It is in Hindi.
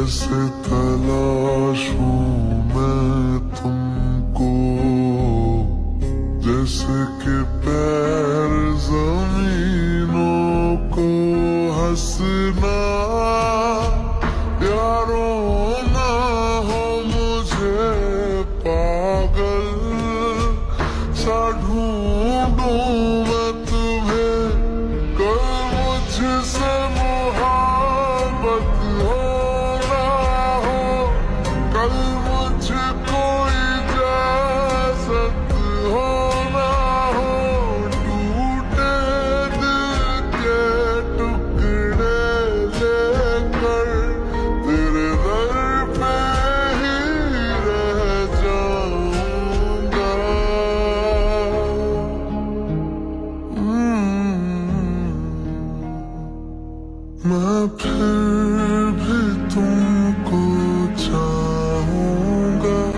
कैसे तलाशूं मैं तुमको, जैसे कि पैर जमीनों को हंसना। यारो ना हो मुझे पागल सा ढूंढूं मैं तुम्हें, कल मुझसे मोहब्बत हो ना हो, कल